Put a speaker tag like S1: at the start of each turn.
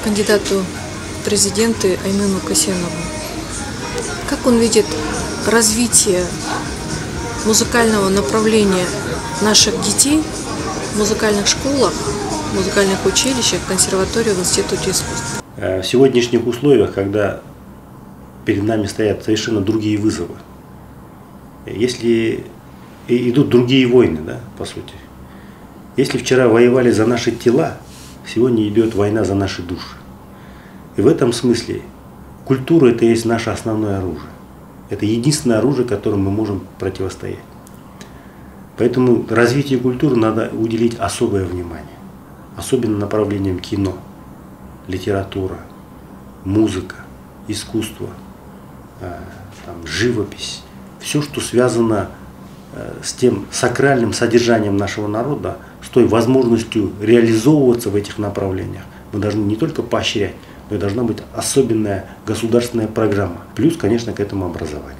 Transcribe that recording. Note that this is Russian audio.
S1: кандидату в президенты Аймыну Касенову. Как он видит развитие музыкального направления наших детей в музыкальных школах, в музыкальных училищах, консерваториях, в Институте искусств?
S2: В сегодняшних условиях, когда перед нами стоят совершенно другие вызовы, если идут другие войны, да, по сути. Если вчера воевали за наши тела, сегодня идет война за наши души. И в этом смысле культура – это и есть наше основное оружие. Это единственное оружие, которым мы можем противостоять. Поэтому развитию культуры надо уделить особое внимание. Особенно направлениям кино, литература, музыка, искусство, живопись. Все, что связано с тем сакральным содержанием нашего народа, с той возможностью реализовываться в этих направлениях, мы должны не только поощрять, но и должна быть особенная государственная программа. Плюс, конечно, к этому образование.